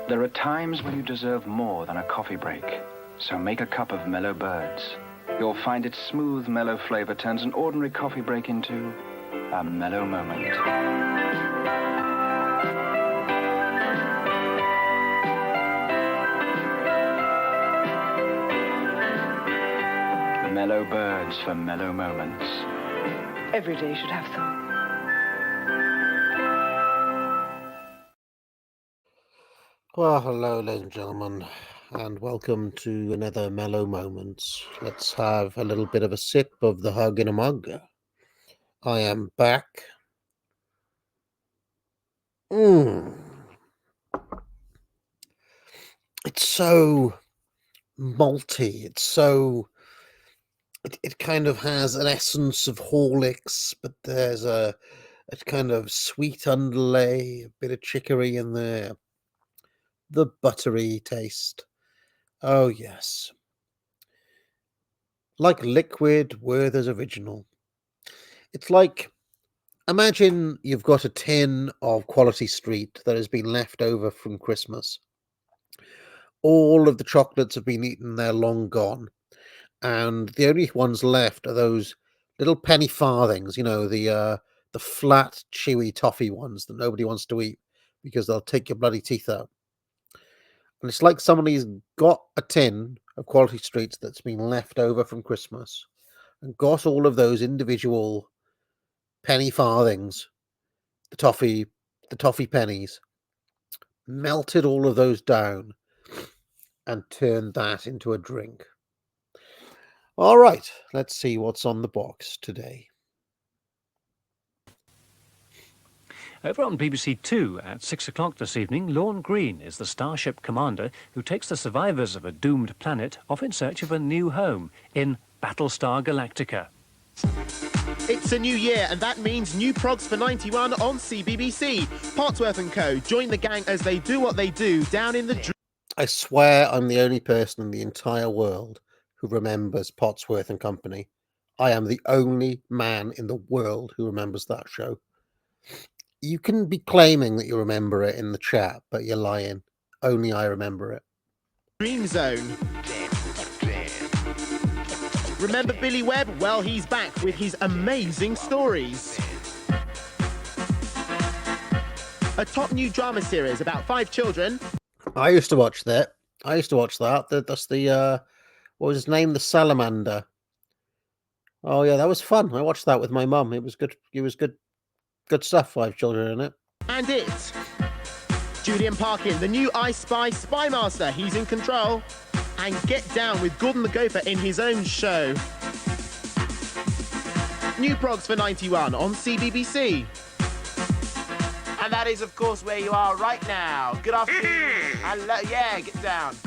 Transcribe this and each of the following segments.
There are times when you deserve more than a coffee break, so make a cup of Mellow Birds. You'll find its smooth, mellow flavor turns an ordinary coffee break into a mellow moment. Mellow Birds for mellow moments. Every day should have some. Well, hello, ladies and gentlemen, and welcome to another Mellow Moments. Let's have a little bit of a sip of the hug in a mug. I am back. It's so malty. It kind of has an essence of Horlicks, but there's a kind of sweet underlay, a bit of chicory in there. The buttery taste. Oh, yes. Like liquid Werther's Original. It's like, imagine you've got a tin of Quality Street that has been left over from Christmas. All of the chocolates have been eaten, they're long gone. And the only ones left are those little penny farthings, the flat, chewy toffee ones that nobody wants to eat because they'll take your bloody teeth out. And it's like somebody's got a tin of Quality Streets that's been left over from Christmas and got all of those individual penny farthings, the toffee pennies, melted all of those down and turned that into a drink. All right, let's see what's on the box today. Over on BBC Two at 6 o'clock this evening, Lorne Greene is the Starship commander who takes the survivors of a doomed planet off in search of a new home in Battlestar Galactica. It's a new year, and that means new progs for 91 on CBBC. Partsworth & Co. join the gang as they do what they do down in the... I swear I'm the only person in the entire world who remembers Pottsworth & Company. I am the only man in the world who remembers that show. You can be claiming that you remember it in the chat, but you're lying. Only I remember it. Dream Zone. Remember Billy Webb? Well, he's back with his amazing stories. A top new drama series about 5 children. I used to watch that. That's the, what was his name? The Salamander. Oh, yeah, that was fun. I watched that with my mum. It was good. Good stuff, 5 children in it. And it. Julian Parkin, the new I Spy Spy Master. He's in control. And Get Down with Gordon the Gopher in his own show. New progs for 91 on CBBC. And that is, of course, where you are right now. Good afternoon. Hello. Yeah, get down.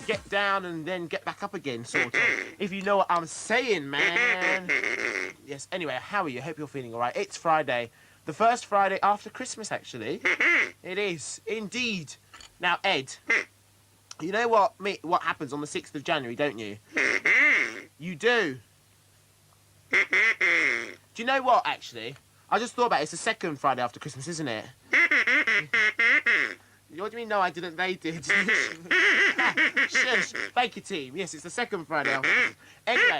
Get down and then get back up again, sort of. If you know what I'm saying, man. Yes, anyway, how are you? Hope you're feeling all right. It's Friday. The first Friday after Christmas, actually. It is, indeed. Now, Ed, you know what happens on the 6th of January, don't you? You do. Do you know what, actually? I just thought about it. It's the second Friday after Christmas, isn't it? What do you mean, no, I didn't, they did? Shush. Thank you, team. Yes, it's the second Friday after Christmas. Anyway,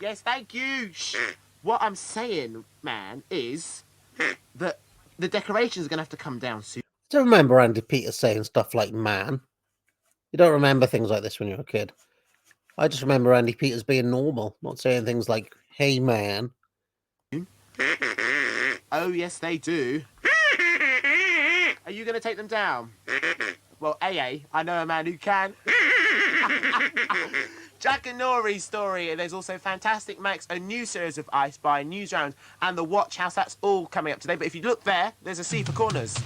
yes, thank you. Shh. What I'm saying, man, is that the decorations are going to have to come down soon. I don't remember Andy Peters saying stuff like man. You don't remember things like this when you're a kid. I just remember Andy Peters being normal, not saying things like, hey, man. Oh, yes, they do. Are you going to take them down? Well, AA, I know a man who can. Jack and Nori's story. There's also Fantastic Max, a new series of I Spy, Newsround, and The Watch House. That's all coming up today. But if you look there, there's a C for corners.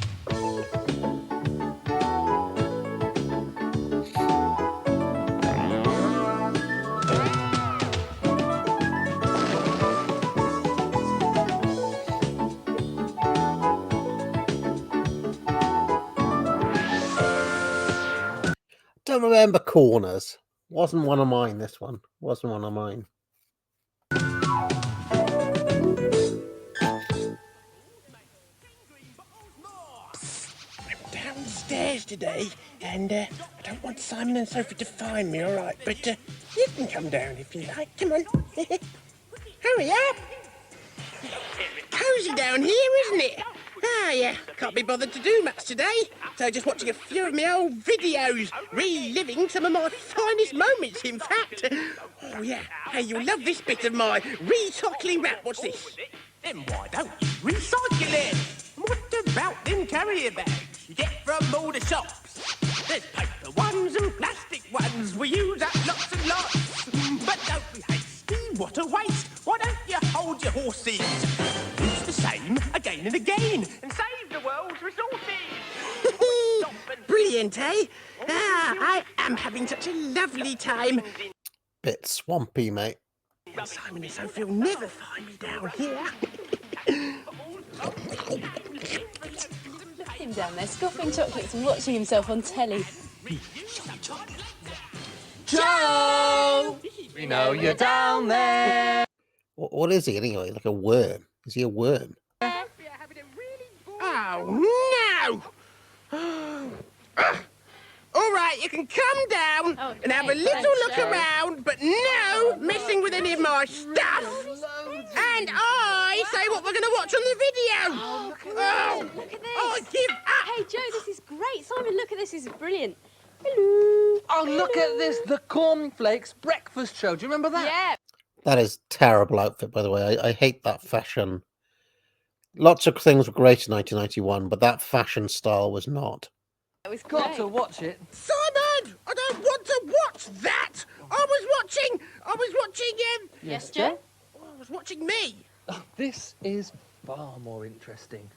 Don't remember corners. Wasn't one of mine, this one. Wasn't one of mine. I'm down downstairs today, and I don't want Simon and Sophie to find me, all right? But you can come down if you like. Come on. Hurry up. Cosy down here, isn't it? Ah, yeah. Can't be bothered to do much today. So just watching a few of my old videos, reliving some of my finest moments, in fact. Oh, yeah. Hey, you'll love this bit of my recycling rap. What's this? Then why don't you recycle it? What about them carrier bags you get from all the shops? There's paper ones and plastic ones. We use up lots and lots. But don't be hasty. What a waste. Why don't you hold your horses? Use the same again and again and save the world's resources. Brilliant, eh? Ah, I am having such a lovely time. Bit swampy, mate. Simon and Sophie will never find me down here. Look at him down there, scoffing chocolates and watching himself on telly. Joe! We know you're down there. What is he anyway? Like a worm? Is he a worm? Oh, no! All right, you can come down and have a little look around, but no messing with any of my stuff. And I say what we're going to watch on the video. Oh, look at this. Oh, give up. Hey, Joe, this is great. Simon, look at this. This is brilliant. Hello. Oh, look at this. The Cornflakes breakfast show. Do you remember that? Yeah. That is terrible outfit, by the way. I hate that fashion. Lots of things were great in 1991, but that fashion style was not. It was Got great. to watch it. Simon, I don't want to watch that. I was watching, Yes, Joe? I was watching me. Oh, this is far more interesting.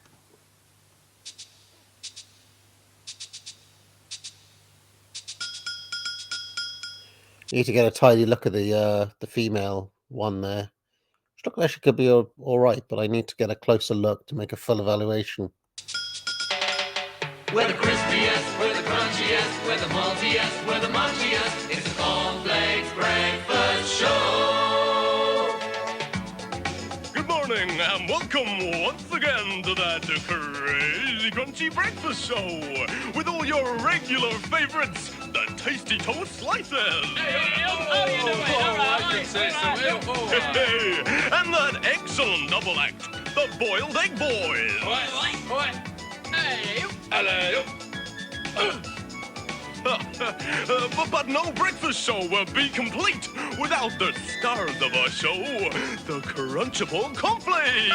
You need to get a tidy look at the female one there. She looked like she could be all right, but I need to get a closer look to make a full evaluation. We're the crispiest, we're the crunchiest, we're the maltiest, we're the munchiest. It's the Cornflakes Breakfast Show. Good morning and welcome once again to that crazy crunchy breakfast show with all your regular favorites, the tasty toast slices. And that excellent double act, the boiled egg boys. Hello. But no breakfast show will be complete without the stars of our show, the Crunchable Cornflakes.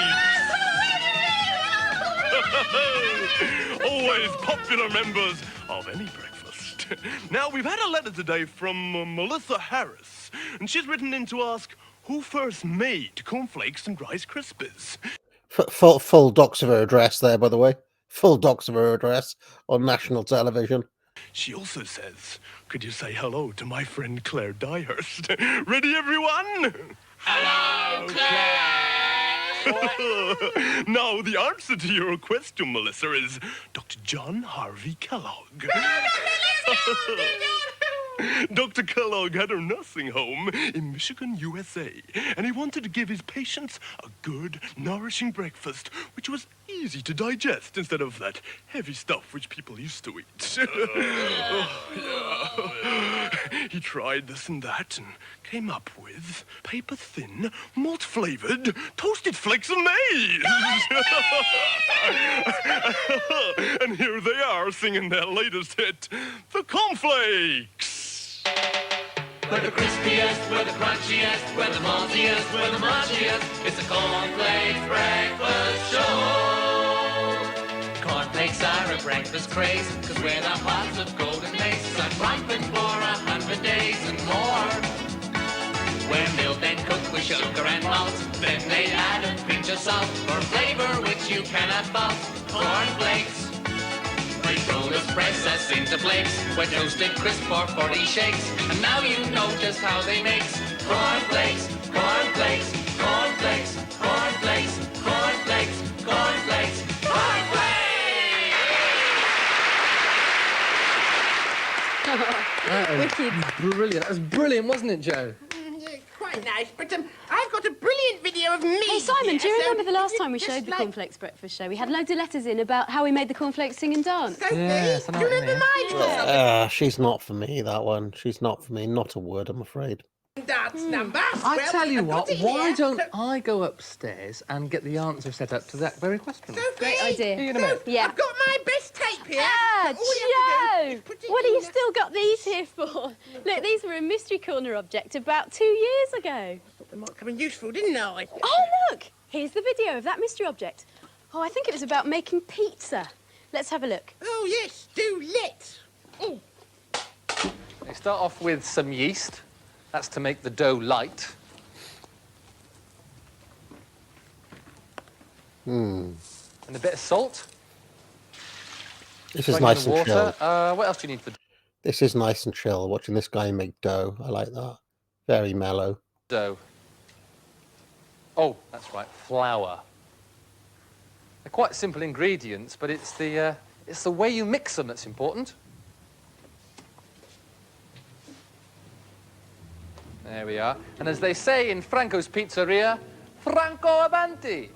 Always popular members of any breakfast. Now, we've had a letter today from Melissa Harris, and she's written in to ask who first made cornflakes and Rice Krispies. Full docs of her address there, by the way. Full docs of her address on national television. She also says, could you say hello to my friend Claire Dyhurst? Ready, everyone? Hello, Claire! Now, the answer to your question, Melissa, is Dr. John Harvey Kellogg. Dr. Kellogg had a nursing home in Michigan, USA, and he wanted to give his patients a good, nourishing breakfast, which was easy to digest instead of that heavy stuff which people used to eat. He tried this and that and came up with paper-thin, malt-flavored, toasted flakes of maize. And here they are singing their latest hit, the Cornflakes. We're the crispiest, we're the crunchiest, we're the maltiest, we're the munchiest. It's the Cornflakes Breakfast Show. Cornflakes are a breakfast craze, cause we're the pots of golden lace, unripened for 100 days and more. Where milk then cooked with sugar and malt, then they add a pinch of salt for flavor which you cannot fault. Cornflakes. They roll us, press us into flakes, when toasted crisp for 40 shakes. And now you know just how they makes cornflakes, cornflakes, cornflakes, cornflakes, cornflakes, cornflakes, cornflakes. That was brilliant. That was brilliant, wasn't it, Joe? Yeah, quite quite nice, but I've got a brilliant video of me. Hey, Simon, do you here, so remember the last if time we you showed just the like- Cornflakes breakfast show? We had loads of letters in about how we made the cornflakes sing and dance. Sophie, Yes, I know do you what you remember mean. my little She's not for me, that one. She's not for me. Not a word, I'm afraid. dance number? I Well, tell you I've got what, it why here. don't So- I go upstairs and get the answer set up to that very question? Sophie, Great idea. See you in a minute. Yeah. I've got my best tape here. Ah, So all you have to do is Joe! put it What have in you the- still got these here for? Look, these were a mystery corner object about 2 years ago. They might come in useful, didn't I? Oh, look! Here's the video of that mystery object. Oh, I think it was about making pizza. Let's have a look. Oh, yes, do let's. Oh, You start off with some yeast. That's to make the dough light. And a bit of salt. This is Like nice in the and water. chill. What else do you need for This is nice and chill, watching this guy make dough. I like that. Very mellow. dough? Oh, that's right, flour. They're quite simple ingredients, but it's the way you mix them that's important. There we are. And as they say in Franco's Pizzeria, Franco avanti.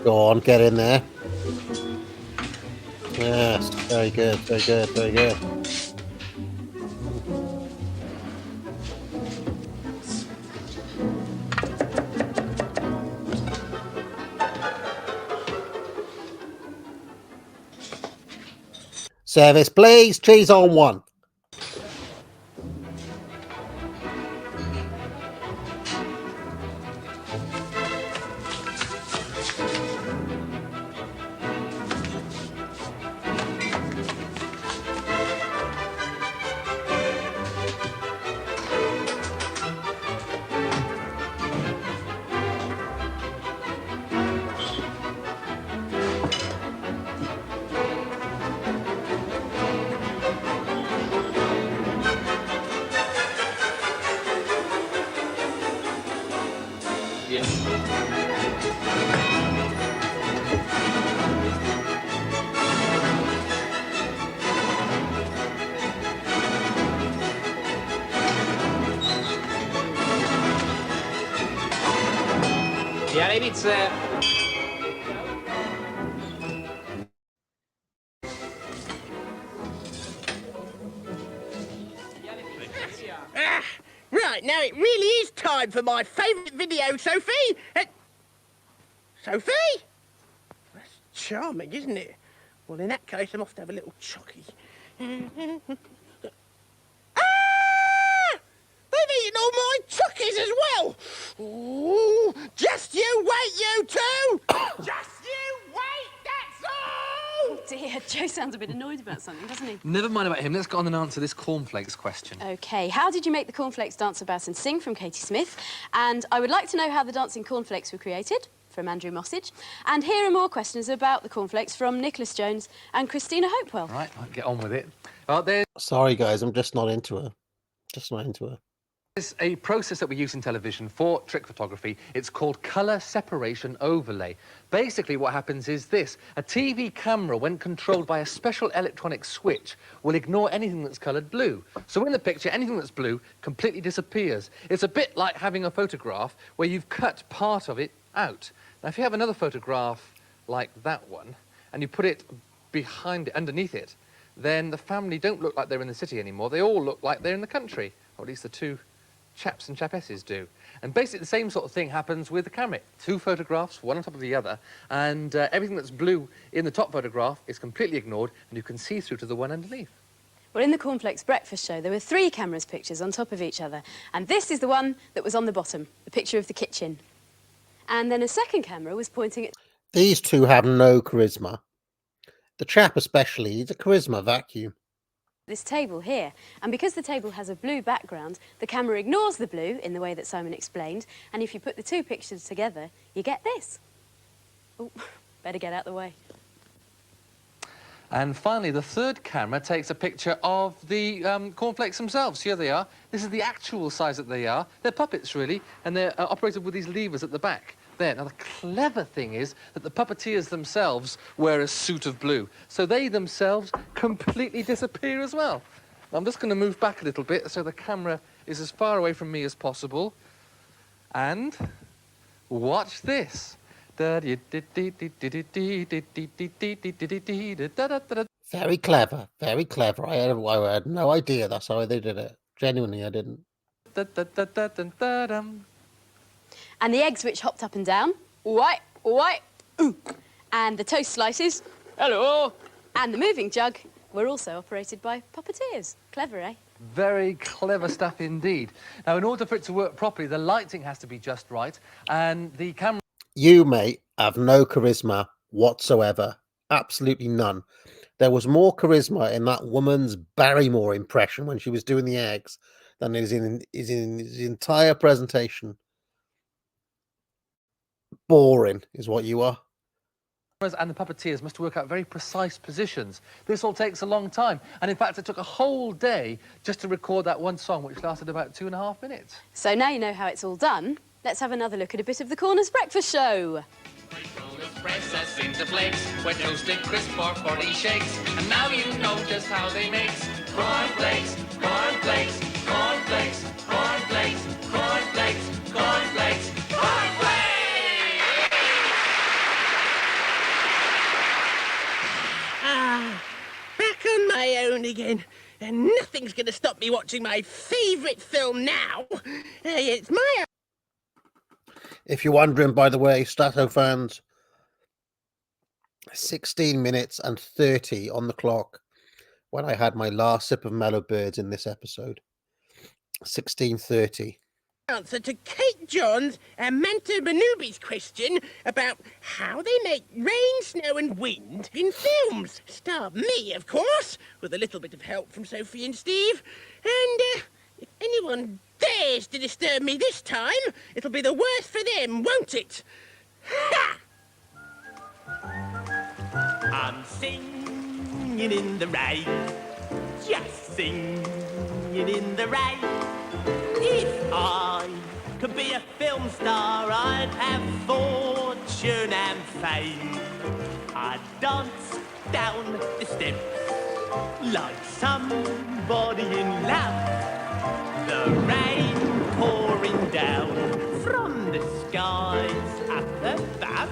Go on, get in there. Yes, very good, very good, very good. Service, please. Cheese on one. Ja, le pizze. Right, now it really is time for my favourite video, Sophie. Sophie? That's charming, isn't it? Well, in that case, I'm off to have a little chocky. Ah! They've eaten all my chockies as well. Ooh, just you wait, you two. Just you wait, that's all. Dear, Joe sounds a bit annoyed about something, doesn't he? Never mind about him. Let's get on and answer this cornflakes question. OK, how did you make the cornflakes dance about and sing from Katie Smith? And I would like to know how the dancing cornflakes were created from Andrew Mossage. And here are more questions about the cornflakes from Nicholas Jones and Christina Hopewell. Right, I'll get on with it. There's Sorry, guys, I'm just not into her. Just not into her. a process that we use in television for trick photography. It's called colour separation overlay. Basically, what happens is this. A TV camera, when controlled by a special electronic switch, will ignore anything that's coloured blue. So in the picture, anything that's blue completely disappears. It's a bit like having a photograph where you've cut part of it out. Now, if you have another photograph like that one, and you put it behind it, underneath it, then the family don't look like they're in the city anymore. They all look like they're in the country, or at least the two chaps and chapesses do. And basically the same sort of thing happens with the camera. Two photographs, one on top of the other, and everything that's blue in the top photograph is completely ignored, and you can see through to the one underneath. Well, in the Cornflakes breakfast show, there were 3 cameras pictures on top of each other. And this is the one that was on the bottom, the picture of the kitchen. And then a second camera was pointing at These two have no charisma. The chap especially, he's a charisma vacuum. this table here. And because the table has a blue background, the camera ignores the blue in the way that Simon explained. And if you put the 2 pictures together, you get this. Oh, better get out the way. And finally, the third camera takes a picture of the cornflakes themselves. Here they are. This is the actual size that they are. They're puppets, really, and they're operated with these levers at the back. there. Now, the clever thing is that the puppeteers themselves wear a suit of blue, so they themselves completely disappear as well. I'm just going to move back a little bit so the camera is as far away from me as possible. And watch this. Very clever, very clever. I had no idea that's how they did it. Genuinely, I didn't. And the eggs which hopped up and down, white, ooh. And the toast slices, hello. And the moving jug were also operated by puppeteers. Clever, eh? Very clever stuff indeed. Now, in order for it to work properly, the lighting has to be just right, and the camera... You, mate, have no charisma whatsoever. Absolutely none. There was more charisma in that woman's Barrymore impression when she was doing the eggs than is in his entire presentation. Boring is what you are. And the puppeteers must work out very precise positions. This all takes a long time, and in fact it took a whole day just to record that one song, which lasted about 2.5 minutes. So now you know how it's all done, let's have another look at a bit of the Corners Breakfast Show. Press us into flakes, where toasted crisp or 40 shakes, and now you know just how they makes cornflakes, cornflakes, cornflakes, cornflakes, cornflakes, cornflakes, cornflakes. Back on my own again, and nothing's going to stop me watching my favourite film now. It's my... If you're wondering, by the way, Stato fans, 16 minutes and 30 on the clock when I had my last sip of Mellow Birds in this episode. 16:30. answer to Kate John's and Manto Manubi's question about how they make rain, snow and wind in films. Star me, of course, with a little bit of help from Sophie and Steve. And if anyone dares to disturb me this time, it'll be the worse for them, won't it? Ha! I'm singing in the rain, just singing in the rain. If I could be a film star, I'd have fortune and fame. I'd dance down the steps like somebody in love. The rain pouring down from the skies up above.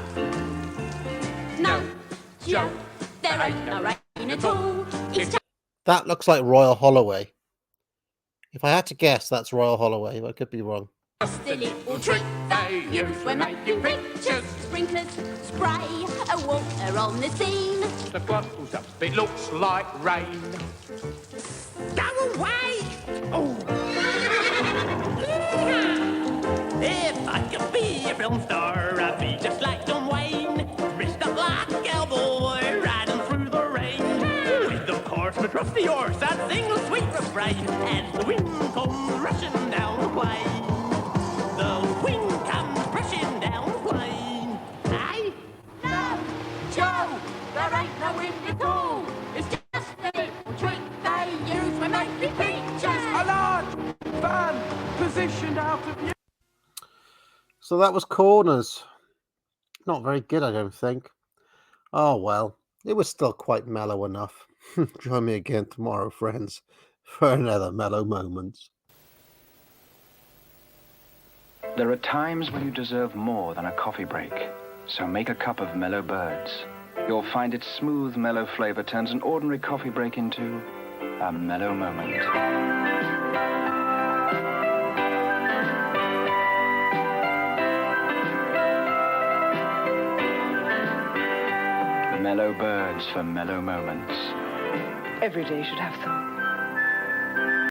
No joke, there ain't no rain at all. It's That looks like Royal Holloway. If I had to guess, that's Royal Holloway, but I could be wrong. just a little trick they use when making pictures. Sprinklers spray a water on the scene. The bubbles up, it looks like rain. Go away! Oh! If I could be a film star, I'd be just like John Wayne, dressed up like a cowboy, riding through the rain. With, of course, my trusty horse, I'd sing a sweet refrain as the wind comes rushing down the plain. The wind comes rushing down the plain. Aye? No, Joe, there ain't no wind at all. It's just a little trick they use when making pictures. A large van positioned out of view. So that was Corners. Not very good, I don't think. Oh well, it was still quite mellow enough. Join me again tomorrow, friends, for another Mellow Moments. There are times when you deserve more than a coffee break, so make a cup of Mellow Birds. You'll find its smooth, mellow flavor turns an ordinary coffee break into a mellow moment. Mellow Birds for mellow moments. Every day should have some.